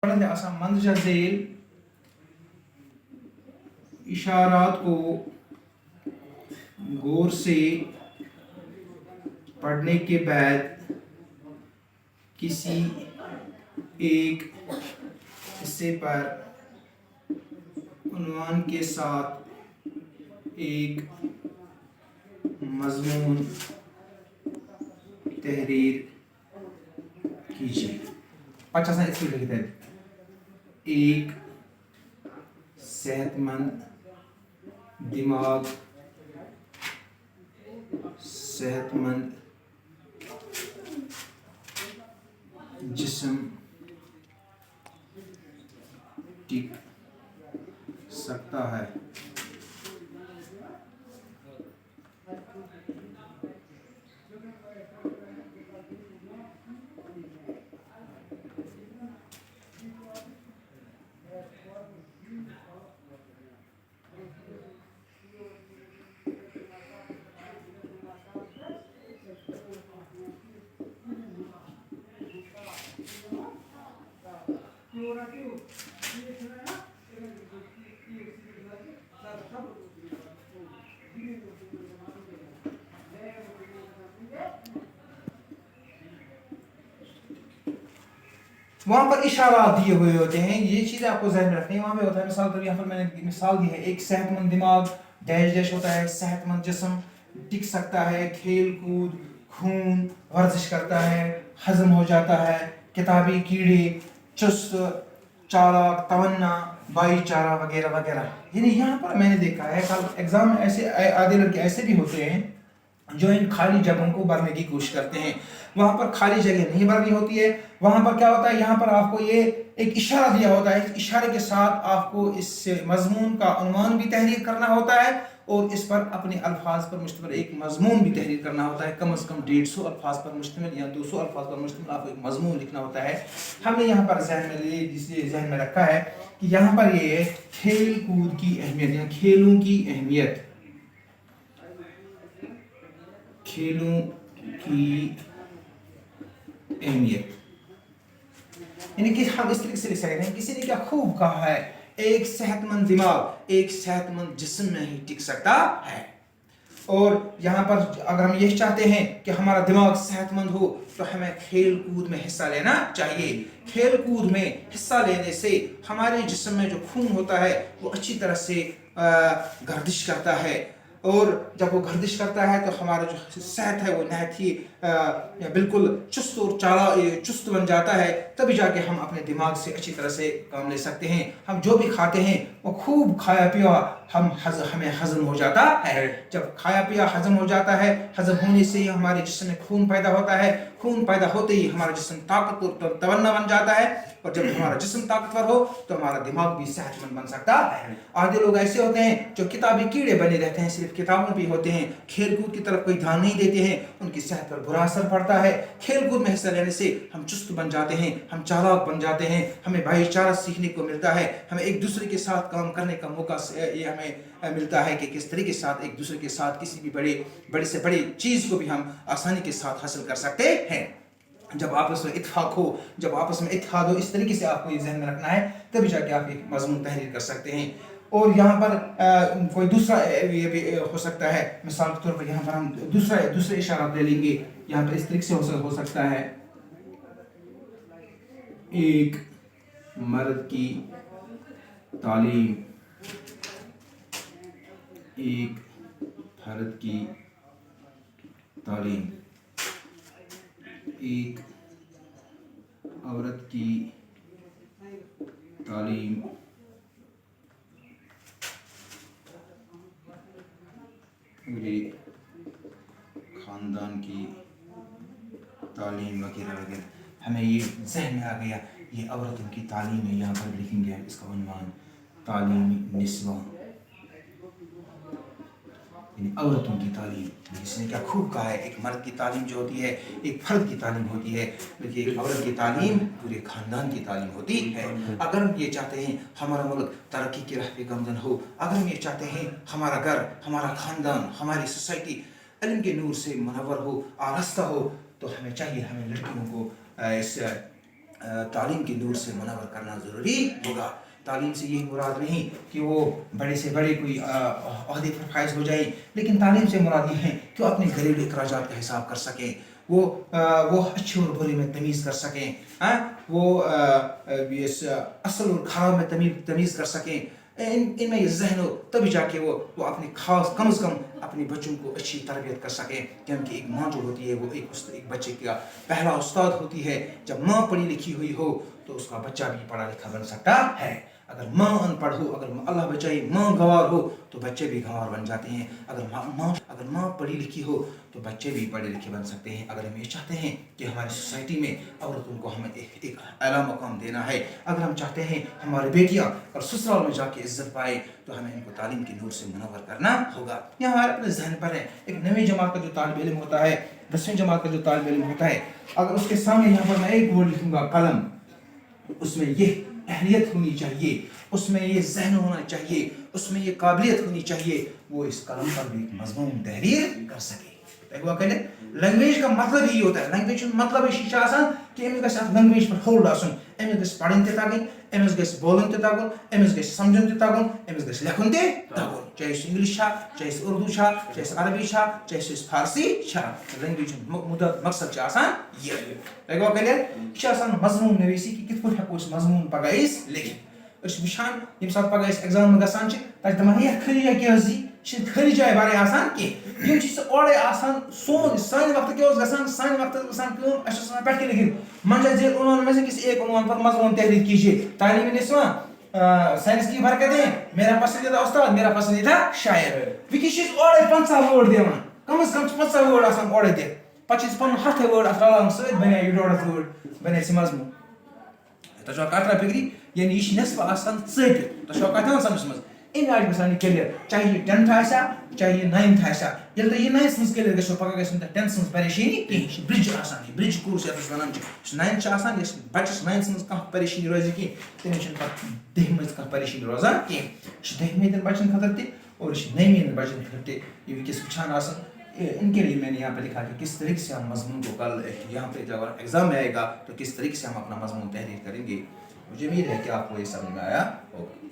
مندرجہ ذیل اشارات کو غور سے پڑھنے کے بعد کسی ایک حصے پر عنوان کے ساتھ ایک مضمون تحریر کیجیے. 50 اس میں لکھتا ہے ایک صحت مند دماغ صحت مند جسم ٹک سکتا ہے. وہاں پر اشارات دیے ہوئے ہوتے ہیں, یہ چیزیں آپ کو ذہن میں رکھنی ہے. وہاں پہ ہوتا ہے مثال طور یہاں پر میں نے مثال دی ہے ایک صحت مند دماغ ڈیش ڈیش ہوتا ہے, صحت مند جسم ٹک سکتا ہے, کھیل کود خون ورزش کرتا ہے, ہضم ہو جاتا ہے, کتابی کیڑے چست چالاک تمنا بھائی چارہ وغیرہ وغیرہ. یعنی یہاں پر میں نے دیکھا ہے کل ایگزام میں ایسے آدھے لڑکے ایسے بھی ہوتے ہیں جو ان خالی جگہوں کو بھرنے کی کوشش کرتے ہیں. وہاں پر خالی جگہ نہیں بھرنی ہوتی ہے. وہاں پر کیا ہوتا ہے, یہاں پر آپ کو یہ ایک اشارہ دیا ہوتا ہے, اس اشارے کے ساتھ آپ کو اس مضمون کا عنوان بھی تحریر کرنا ہوتا ہے اور اس پر اپنے الفاظ پر مشتمل ایک مضمون بھی تحریر کرنا ہوتا ہے. کم از کم 150 الفاظ پر مشتمل یا 200 الفاظ پر مشتمل آپ کو ایک مضمون لکھنا ہوتا ہے. ہم نے یہاں پر ذہن میں رکھا ہے کہ یہاں پر یہ کھیل کود کی اہمیت یا کھیلوں کی اہمیت, کھیلوں کی اہمیت, یعنی کہ ہم اس طریقے سے لکھ سکتے ہیں کسی نے کیا خوب کہا ہے, ایک صحت مند دماغ ایک صحت مند جسم میں ہی ٹک سکتا ہے. اور یہاں پر اگر ہم یہ چاہتے ہیں کہ ہمارا دماغ صحت مند ہو تو ہمیں کھیل کود میں حصہ لینا چاہیے. کھیل کود میں حصہ لینے سے ہمارے جسم میں جو خون ہوتا ہے وہ اچھی طرح سے گردش کرتا ہے, اور جب وہ گردش کرتا ہے تو ہمارا جو صحت ہے وہ نہایت ہی بالکل چست اور چست بن جاتا ہے. تبھی جا کے ہم اپنے دماغ سے اچھی طرح سے کام لے سکتے ہیں. ہم جو بھی کھاتے ہیں وہ خوب کھایا پیا ہمیں ہضم ہو جاتا ہے. جب کھایا پیا ہضم ہو جاتا ہے, ہضم ہونے سے ہی ہمارے جسم میں خون پیدا ہوتا ہے. خون پیدا ہوتے ہی ہمارا جسم طاقتور توانا بن جاتا ہے, اور جب ہمارا جسم طاقتور ہو تو ہمارا دماغ بھی صحت مند بن سکتا ہے. آدھے لوگ ایسے ہوتے ہیں جو کتابی کیڑے بنے رہتے ہیں, صرف کتابوں پہ ہوتے ہیں, کھیل کود کی طرف کوئی دھیان نہیں دیتے ہیں, ان کی صحت پر برا اثر پڑتا ہے. کھیل کود میں حصہ لینے سے ہم چست بن جاتے ہیں, ہم چالاک بن جاتے ہیں, ہمیں بھائی چارہ سیکھنے کو ملتا ہے, ہمیں ایک دوسرے کے ساتھ کام کرنے کا موقع یہ ہمیں ملتا ہے کہ کس طریقے کے ساتھ ایک دوسرے کے ساتھ کسی بھی بڑے سے بڑی چیز کو بھی ہم آسانی کے ساتھ حاصل کر سکتے ہیں. جب آپس میں اتفاق ہو, جب آپس میں اتحاد ہو, اس طریقے سے آپ کو یہ ذہن میں رکھنا ہے, تبھی جا کے آپ ایک مضمون تحریر کر سکتے ہیں. اور یہاں پر کوئی دوسرا یہ بھی ہو سکتا ہے, مثال کے طور پر یہاں پر ہم دوسرے اشارات لے لیں گے. یہاں پر اس طریقے سے ہو سکتا ہے ایک مرد کی تعلیم, ایک فرد کی تعلیم, ایک عورت کی تعلیم, پورے خاندان کی تعلیم وغیرہ وغیرہ. ہمیں یہ ذہن میں آ گیا یہ عورتوں کی تعلیم ہے, یہاں پر لکھیں گے اس کا عنوان تعلیم نسواں, یعنی عورتوں کی تعلیم. اس نے کیا خوب کہا ہے, ایک مرد کی تعلیم جو ہوتی ہے ایک فرد کی تعلیم ہوتی ہے, بلکہ ایک عورت کی تعلیم پورے خاندان کی تعلیم ہوتی ہے. اگر ہم یہ چاہتے ہیں ہمارا ملک ترقی کی راہ پہ گامزن ہو, اگر ہم یہ چاہتے ہیں ہمارا گھر ہمارا خاندان ہماری سوسائٹی علم کے نور سے منور ہو, آراستہ ہو, تو ہمیں چاہیے ہمیں لڑکیوں کو اس تعلیم کے نور سے منور کرنا ضروری ہوگا. تعلیم سے یہی مراد نہیں کہ وہ بڑے سے بڑے کوئی عہدے پر فائز ہو جائیں, لیکن تعلیم سے مراد یہ ہے کہ وہ اپنے گھریلو اخراجات کا حساب کر سکیں, وہ اچھے اور برے میں تمیز کر سکیں, وہ اصل اور خراب میں تمیز کر سکیں. ان میں یہ ذہن ہو تبھی جا کے وہ اپنے خاص کم از کم اپنے بچوں کو اچھی تربیت کر سکیں. کیونکہ ایک ماں جو ہوتی ہے وہ ایک بچے کا پہلا استاد ہوتی ہے. جب ماں پڑھی لکھی ہوئی ہو تو اس کا بچہ بھی پڑھا لکھا بن سکتا ہے. اگر ماں ان پڑھ ہو, اگر اللہ بچائے ماں گنوار ہو تو بچے بھی گنوار بن جاتے ہیں. اگر ماں پڑھی لکھی ہو تو بچے بھی پڑھے لکھے بن سکتے ہیں. اگر ہم یہ چاہتے ہیں کہ ہماری سوسائٹی میں عورتوں کو ہمیں ایک اعلیٰ مقام دینا ہے, اگر ہم چاہتے ہیں ہماری بیٹیاں اور سسرال میں جا کے عزت پائے, تو ہمیں ان کو تعلیم کی نور سے منور کرنا ہوگا. یہ ہمارے اپنے ذہن پر ہے. ایک نویں جماعت کا جو طالب علم ہوتا ہے, 10ویں جماعت کا جو طالب علم ہوتا ہے, اگر اس کے سامنے یہاں پر میں ایک ورڈ لکھوں گا قلم, اس میں یہ اہلیت ہونی چاہیے, اس میں یہ ذہن ہونا چاہیے, اس میں یہ قابلیت ہونی چاہیے, وہ اس قلم پر بھی ایک مضمون تحریر کر سکے. لینگویج کا مطلب ہی ہوتا ہے. لینگویج مطلب یہ آسان کہ امس گژھِ اتھ لینگویج پر ہولڈ آسن, امس گژھِ پڑھن تہِ تگن, امس گژھِ بولن تہِ تگن, امس گژھِ سمجھن تہِ تگن, امس گژھِ لکھن تہِ تگن. چاہے سُہ انگلش چھا, چاہے سُہ اردو چھا, چاہے سُہ عربی چھا, چاہے سُہ فارسی چھا. لینگویج مقصد آسان یہ. تۄہہِ گوٚوا کلیئر؟ یہ چھِ آسان مضمون نویسی کہ کِتھ پٲٹھۍ ہٮ۪کو أسۍ مضمون پگاہ أسۍ لیکھِتھ. أسۍ وٕچھان ییٚمہِ ساتہٕ پگاہ أسۍ ایگزام گژھان چھِ تَتہِ دَپان ہے خٲلی کیٛاہ حظ یی, چھِ خٲلی جایہِ وَرٲے آسان کینٛہہ. یِم چھِ سُہ اورَے آسان سون. سانہِ وقتہٕ کیٛاہ اوس گژھان, سانہِ وقتہٕ ٲس گژھان کٲم, اَسہِ اوس آسان پٮ۪ٹھٕ کَنۍ لیکھِتھ منٛزا ذیل عنوان میں سے کسی ایک عنوان پر مضمون تحریر کیجیے. تعلیمی نسواں سائنس کی برکتیں, میرا پسندیدہ استاد, میرا پسندیدہ شاعر. وٕنکٮ۪س چھِ أسۍ اورَے 50 وٲڈ دِوان, کم از کم چھِ 50 وٲڈ آسان اورَے دِتھ. پَتہٕ چھِ أسۍ پَنُن 100 وٲڈ اَتھ رلاوان سۭتۍ, بَنے یہِ 150 وٲڈ, بَنے سُہ مضمون. تۄہہِ چھُوا کَتھ فِکرِ؟ یعنی یہِ چھِ نٮ۪صفہٕ آسان ژٲپِتھ. تۄہہِ چھُوا کَتھ یِوان سمجھس منٛز؟ اَمہِ آیہِ چھِ گژھان یہِ کِلیر, چاہے یہِ 10th آسیا, چاہے یہِ 9th آسیا. ییٚلہِ تۄہہِ یہِ 9th منٛز کِلیر گژھِو پگاہ گژھِ نہٕ تۄہہِ 10th منٛز پریشٲنی کِہیٖنۍ. یہِ چھِ برٛج آسان, یہِ برٛج کورس یَتھ أسۍ وَنان چھِ. یُس 9th چھُ آسان, یُس بَچَس 9th منٛز کانٛہہ پریشٲنی روزِ کینٛہہ, تٔمِس چھِنہٕ پَتہٕ 10 منٛز کانٛہہ پریشٲنی روزان کینٛہہ. یہِ چھِ 10 ہِنٛدٮ۪ن بَچَن خٲطرٕ تہِ اور یہ 9 ہِنٛدٮ۪ن بَچَن خٲطرٕ تہِ. یہ وٕنکٮ۪س وٕچھان آسان, ان کے لیے میں نے یہاں پہ لکھا کہ کس طریقے سے ہم مضمون کو کل یہاں پہ جب ایگزام میں آئے گا تو کس طریقے سے ہم اپنا مضمون تحریر کریں گے. مجھے امید ہے کہ آپ کو یہ سمجھ میں آیا ہوگا.